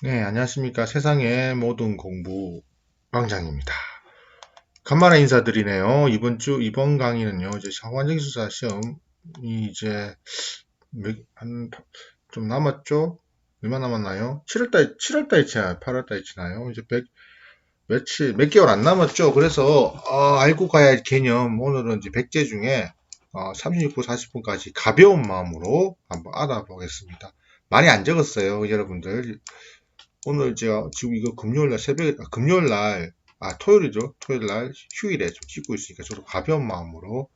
네, 안녕하십니까. 세상의 모든 공부 왕장입니다. 간만에 인사드리네요. 이번 강의는요, 이제 상관적수사 시험이 이제 좀 남았죠? 얼마 남았나요? 7월달에 치나요? 8월달에 치나요? 이제 몇 개월 안 남았죠? 그래서, 알고 가야 할 개념, 오늘은 이제 백제 중에, 36분, 40분까지 가벼운 마음으로 한번 알아보겠습니다. 많이 안 적었어요, 여러분들. 오늘 제가 지금 이거 토요일이죠. 토요일 날 휴일에 좀 찍고 있으니까 저도 가벼운 마음으로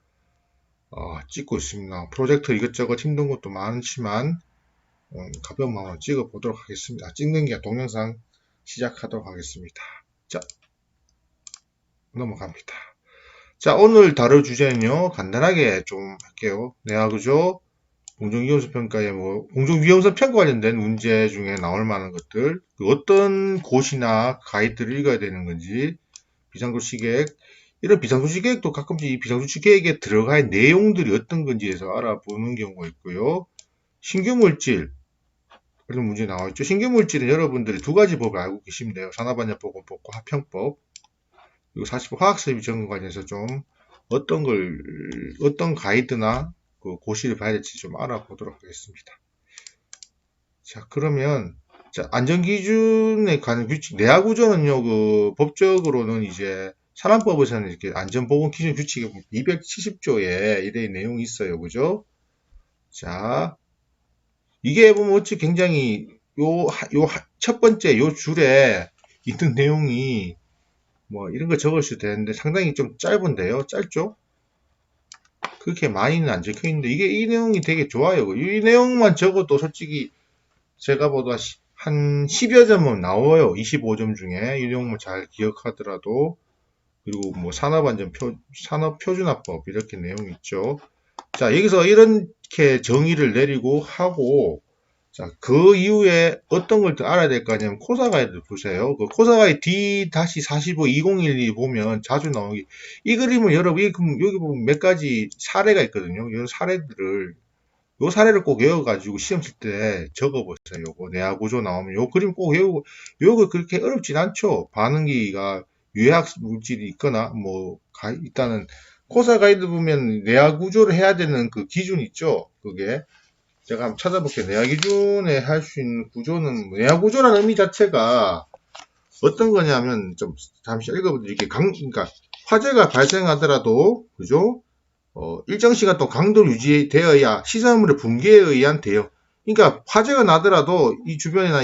찍고 있습니다. 프로젝트 이것저것 힘든 것도 많지만 가벼운 마음으로 찍어 보도록 하겠습니다. 찍는 게 동영상 시작하도록 하겠습니다. 자, 넘어갑니다. 자, 오늘 다룰 주제는요. 간단하게 좀 할게요. 내화구조, 공정위험성 평가에 공정위험성 평가 관련된 문제 중에 나올 만한 것들, 어떤 곳이나 가이드를 읽어야 되는 건지, 비상조치 계획, 이런 비상조치 계획도 가끔씩 이 비상조치 계획에 들어갈 내용들이 어떤 건지에서 알아보는 경우가 있고요. 신규물질, 이런 문제 나와 있죠. 신규물질은 여러분들이 두 가지 법을 알고 계시면 돼요. 산업안전보건법과 화평법. 그리고 40번 화학설비 점검 관련해서 좀 어떤 가이드나 그 고시를 봐야 될지 좀 알아보도록 하겠습니다. 자, 그러면, 자, 안전기준에 관한 규칙, 내화구조는요, 그, 법적으로는 이제, 산안법에서는 이렇게 안전보건기준 규칙이 270조에 이래 내용이 있어요. 그죠? 자, 이게 보면 어찌 굉장히, 첫 번째, 요 줄에 있는 내용이, 뭐, 이런 거 적으셔도 되는데, 상당히 좀 짧은데요? 짧죠? 그렇게 많이는 안 적혀 있는데, 이 내용이 되게 좋아요. 이 내용만 적어도 솔직히, 제가 보다 한 10여 점은 나와요. 25점 중에. 이 내용만 잘 기억하더라도. 그리고 뭐 산업표준화법 이렇게 내용이 있죠. 자, 여기서 이렇게 정의를 내리고 하고, 자, 그 이후에 어떤 걸 더 알아야 될 거 아니면 코사 가이드 보세요. 그 코사 가이드 D-45-2012 보면 자주 나오기. 이 그림을 여러분, 여기 보면 몇 가지 사례가 있거든요. 이런 사례들을 요 사례를 꼭 외워가지고 시험 칠 때 적어보세요. 요거 내화 구조 나오면 요 그림 꼭 외우고 요거 그렇게 어렵진 않죠. 반응기가 유해학 물질이 있거나 뭐 일단은 코사 가이드 보면 내화 구조를 해야 되는 그 기준 있죠. 그게 제가 한번 찾아볼게요. 내화 기준에 할 수 있는 구조는 내화 구조라는 의미 자체가 어떤 거냐면 좀 잠시 읽어보드릴게요. 그러니까 화재가 발생하더라도 그죠? 일정 시간 동안 강도를 유지되어야 시설물의 붕괴에 의한 대응. 그러니까 화재가 나더라도 이 주변이나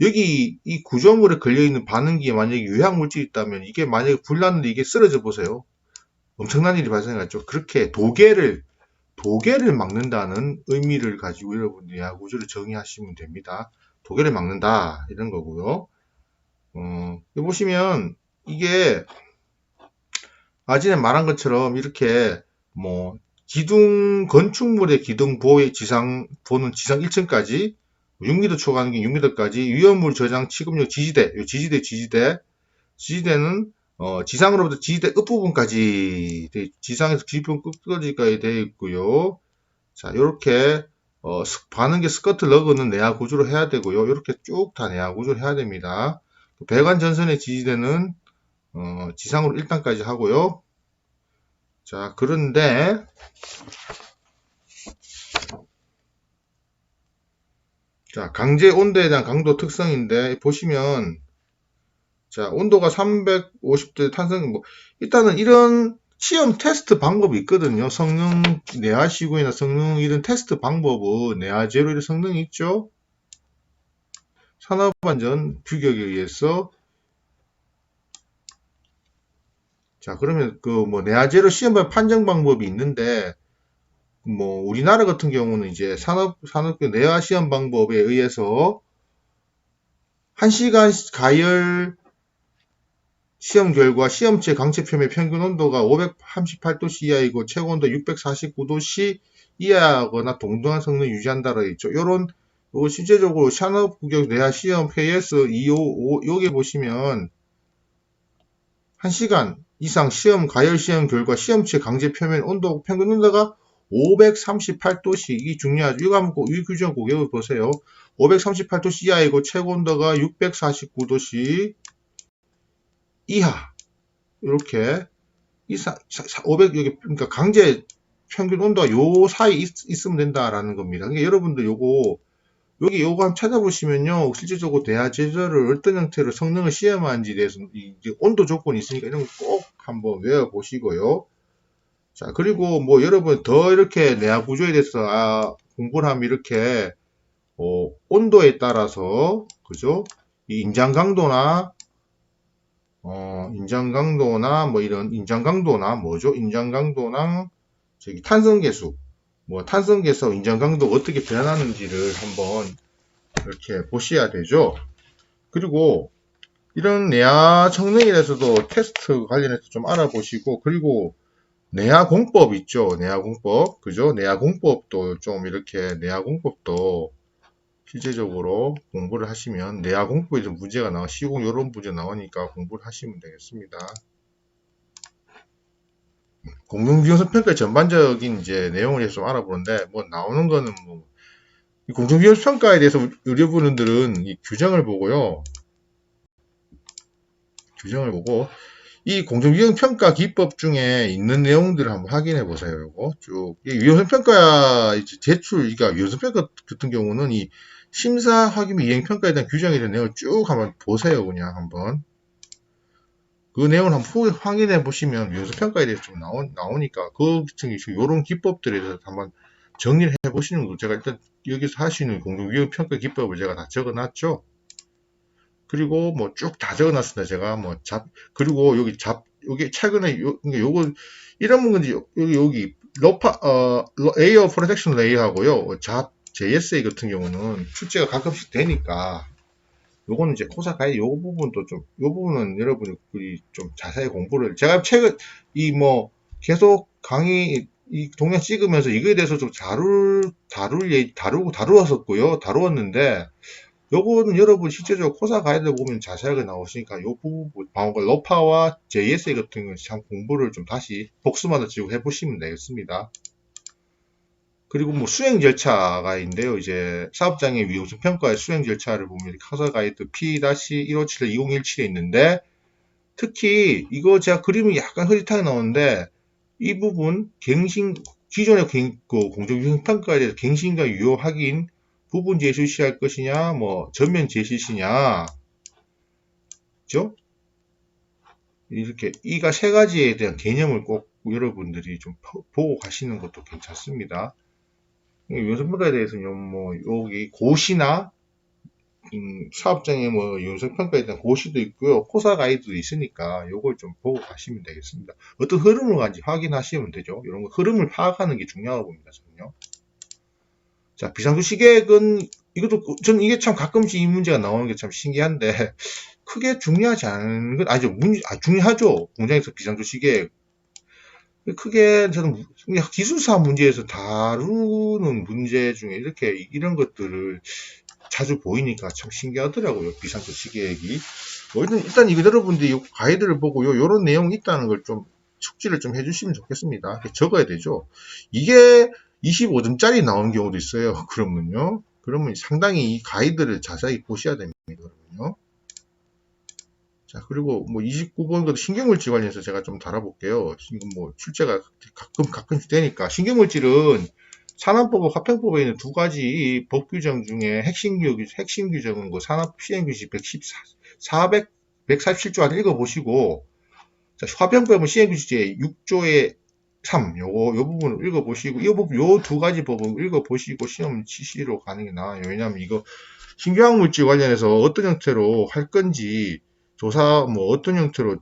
여기 이 구조물에 걸려있는 반응기에 만약에 유해물질이 있다면 이게 만약에 불났는데 이게 쓰러져 보세요. 엄청난 일이 발생하죠. 그렇게 도계를 막는다는 의미를 가지고 여러분들이 구조를 정의하시면 됩니다. 도계를 막는다 이런 거고요. 여기 보시면 이게 아전에 말한 것처럼 이렇게 뭐 건축물의 기둥 보호의 보는 지상 1층까지 6m 초과하는 게 6m까지 위험물 저장 취급용 지지대는 지상으로부터 지지대 끝부분까지 지상에서 지지부분 끝까지 되어 있고요. 자, 이렇게 반응계 스커트 러그는 내화 구조로 해야 되고요. 이렇게 쭉 다 내화 구조를 해야 됩니다. 배관 전선의 지지대는 지상으로 1단까지 하고요. 자, 그런데 자, 강제 온도에 대한 강도 특성인데 보시면 자, 온도가 350도 일단은 이런 시험 테스트 방법이 있거든요. 성능 내화 시공이나 성능 이런 테스트 방법은 내화 제로의 성능이 있죠. 산업안전 규격에 의해서 자, 그러면 내화 제로 시험 판정 방법이 있는데 우리나라 같은 경우는 이제 산업교 내화 시험 방법에 의해서 1시간 가열 시험 결과 시험체 강체 표면 평균 온도가 538도씨 이하이고 최고 온도 649도씨 이하거나 동등한 성능을 유지한다라 있죠. 요거 실제적으로 산업구역 내화 시험 PS 255 여기 보시면 1시간 이상 가열 시험 결과 시험체 강제 표면 온도 평균 온도가 538도씨, 이 중요하죠. 이거 한번 이 규정 꼭 외워보세요. 538도씨 이하이고 최고 온도가 649도씨 이하. 이렇게 500 여기 그러니까 강제 평균 온도가 요 사이 있으면 된다라는 겁니다. 그러니까 여러분들 요거 한번 찾아보시면요, 실질적으로 대하 제조를 어떤 형태로 성능을 시험하는지에 대해서 이제 온도 조건이 있으니까 이런 거 꼭 한번 외워보시고요. 자, 그리고 뭐 여러분 더 이렇게 내화 구조에 대해서 공부를 하면 이렇게 온도에 따라서 그죠? 이 인장 강도나 뭐 이런 인장 강도나 뭐죠? 인장 강도나 저기 탄성 계수, 뭐 탄성 계수, 인장 강도가 어떻게 변하는지를 한번 이렇게 보셔야 되죠. 그리고 이런 내화 성능에 대해서도 테스트 관련해서 좀 알아보시고, 그리고 내화 공법 있죠. 내화 공법, 그죠? 내화 공법도 좀 이렇게 내화 공법도 실제적으로 공부를 하시면 내화 공법에 좀 문제가 나와 시공 이런 문제 나오니까 공부를 하시면 되겠습니다. 공정비용성 평가 전반적인 이제 내용을 해서 좀 알아보는데 뭐 나오는 거는 뭐 공정비용성 평가에 대해서 의료분들은 이 규정을 보고요. 규정을 보고 이 공정위험평가 기법 중에 있는 내용들을 한번 확인해 보세요. 요거 쭉. 이 위험성평가 제출, 그러니까 위험성평가 같은 경우는 이 심사, 확인, 이행평가에 대한 규정에 대한 내용을 쭉 한번 보세요. 그냥 한번. 그 내용을 한번 확인해 보시면 위험성평가에 대해서 좀 나오니까 그 요런 기법들에 대해서 한번 정리를 해 보시는 거. 제가 일단 여기서 할 수 있는 공정위험평가 기법을 제가 다 적어 놨죠. 그리고 뭐 쭉 다 적어놨습니다. 제가 뭐 그리고 여기 최근에 요거 이런 건지 여기 에이어 프로텍션 레이하고요. JSA 같은 경우는 출제가 가끔씩 되니까 요거는 이제 코사 가이드 요 부분도 요 부분은 여러분이 좀 자세히 공부를 제가 최근 뭐 계속 강의 이 동영 찍으면서 이거에 대해서 좀 다루었었고요. 다루었는데 요거는 여러분 실제적으로 코사 가이드 보면 자세하게 나오시니까 요 부분 방금 러파와 JSA 같은 경우는 참 공부를 좀 다시 복습하다 지고 해보시면 되겠습니다. 그리고 뭐 수행 절차가 있는데요. 이제 사업장의 위험성 평가의 수행 절차를 보면 코사 가이드 P-157-2017에 있는데 특히 이거 제가 그림이 약간 흐릿하게 나오는데 이 부분 기존의 공정위험 평가에 대해서 갱신과 유효 확인 부분 제시할 것이냐, 뭐 전면 제시시냐, 그죠? 이렇게 이가 세 가지에 대한 개념을 꼭 여러분들이 좀 보고 가시는 것도 괜찮습니다. 위험성평가에 대해서는 뭐 여기 고시나 사업장의 뭐 위험성평가에 대한 고시도 있고요, 코사 가이드도 있으니까 요걸 좀 보고 가시면 되겠습니다. 어떤 흐름을 가는지 확인하시면 되죠. 이런 거 흐름을 파악하는 게 중요하다고 봅니다. 저는요. 자, 비상구 시계는 이것도 저는 이게 참 가끔씩 이 문제가 나오는 게 참 신기한데 크게 중요하지 않은 건 아니죠. 중요하죠. 공장에서 비상구 시계 크게 저는 기술사 문제에서 다루는 문제 중에 이렇게 이런 것들을 자주 보이니까 참 신기하더라고요. 비상구 시계액이. 일단 이거 여러분들이 가이드를 보고요. 요런 내용이 있다는 걸 좀 숙지를 좀 해주시면 좋겠습니다. 적어야 되죠. 이게 25점짜리 나오는 경우도 있어요. 그러면 상당히 이 가이드를 자세히 보셔야 됩니다. 그러면요. 자, 그리고 뭐 29번 것도 신경물질 관련해서 제가 좀 다뤄볼게요. 지금 뭐 출제가 가끔씩 되니까 신경물질은 산업법과 화평법에 있는 두 가지 법 규정 중에 핵심 규정은 그 산업시행규칙 147조 한번 읽어보시고, 자, 화평법은 시행규칙 제6조의 3, 요 부분을 읽어보시고, 요 두 가지 법을 읽어보시고 시험 치시러 가는 게 나아요. 왜냐면 이거 신규학물질 관련해서 어떤 형태로 할 건지 조사, 뭐 어떤 형태로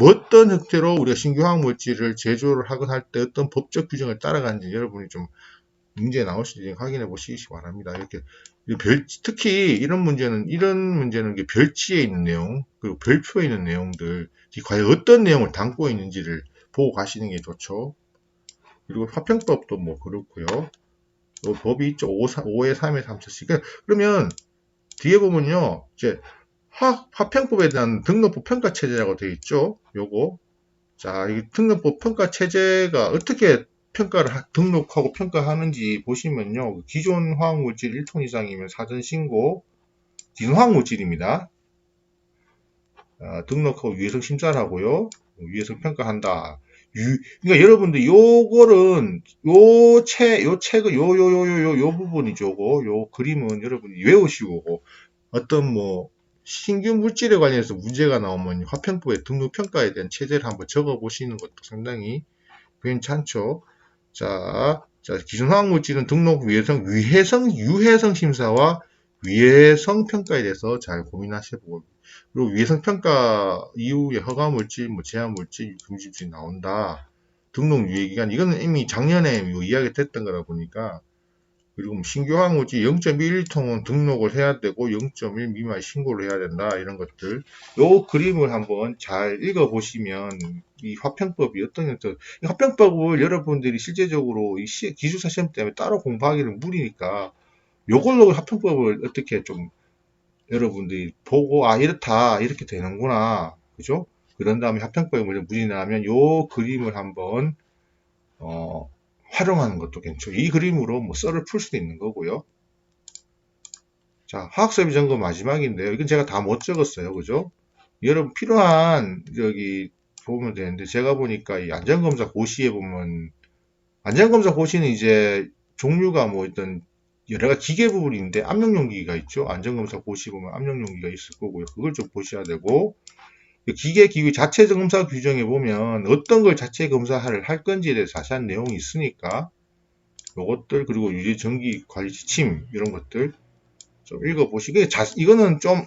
어떤 형태로 우리가 신규학물질을 제조를 하건 할 때 어떤 법적 규정을 따라가는지 여러분이 좀 문제 나올 수 있으니 확인해 보시기 바랍니다. 이렇게 특히 이런 문제는 별지에 있는 내용, 그리고 별표에 있는 내용들, 과연 어떤 내용을 담고 있는지를 보고 가시는 게 좋죠. 그리고 화평법도 뭐 그렇고요. 법이 있죠. 5의 3의 3차씩. 그러면 뒤에 보면요, 이제 화평법에 대한 등록부 평가 체제라고 되어 있죠. 요거. 자, 이 등록부 평가 체제가 어떻게 등록하고 평가하는지 보시면요. 기존 화학물질 1톤 이상이면 사전 신고, 기존 화학물질입니다. 등록하고 위해성 심사를 하고요. 위해성 평가한다. 그러니까 여러분들 요거는 요 부분이죠. 요 그림은 여러분이 외우시고 어떤 뭐 신규 물질에 관련해서 문제가 나오면 화평법의 등록 평가에 대한 체제를 한번 적어 보시는 것도 상당히 괜찮죠. 자, 기존 화학물질은 등록 유해성 심사와 위해성 평가에 대해서 잘 고민하셔보고, 그리고 위해성 평가 이후에 허가물질, 제한물질, 금지물질이 나온다. 등록 유예기간, 이거는 이미 작년에 이야기 됐던 거라 보니까, 그리고 신규 화학물질 0.1톤은 등록을 해야 되고 0.1 미만 신고를 해야 된다. 이런 것들. 요 그림을 한번 잘 읽어보시면 이 화평법이 어떤 형태, 이 화평법을 여러분들이 실제적으로 이 기술사 시험 때문에 따로 공부하기는 무리니까 요걸로 화평법을 어떻게 좀 여러분들이 보고 이렇다 이렇게 되는구나, 그죠? 그런 다음에 화평법이 문제 나면 요 그림을 한번 활용하는 것도 괜찮죠. 이 그림으로 뭐 썰을 풀 수도 있는 거고요. 자, 화학설비 점검 마지막인데요. 이건 제가 다 못 적었어요. 그죠? 여러분 필요한 여기 보면 되는데, 제가 보니까 이 안전검사 고시에 보면, 안전검사 고시는 이제 종류가 뭐 있던 여러 가지 기계 부분인데 압력용기가 있죠. 안전검사 고시 보면 압력용기가 있을 거고요. 그걸 좀 보셔야 되고, 기계 기구 자체 검사 규정에 보면 어떤 걸 자체 검사를 할 건지에 대해서 자세한 내용이 있으니까 요것들, 그리고 유지 전기 관리 지침 이런 것들 좀 읽어보시고, 이거는 좀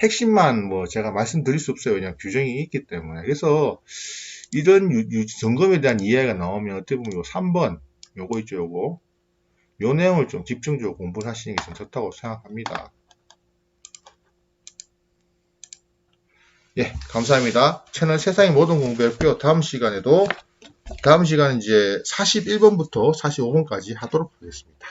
핵심만 뭐 제가 말씀드릴 수 없어요. 그냥 규정이 있기 때문에. 그래서 이런 점검에 대한 이해가 나오면 어떻게 보면 요 3번 요거 있죠. 요 내용을 좀 집중적으로 공부를 하시는 게 좀 좋다고 생각합니다. 예, 감사합니다. 채널 세상의 모든 공부였고요. 다음 시간은 이제 41번부터 45번까지 하도록 하겠습니다.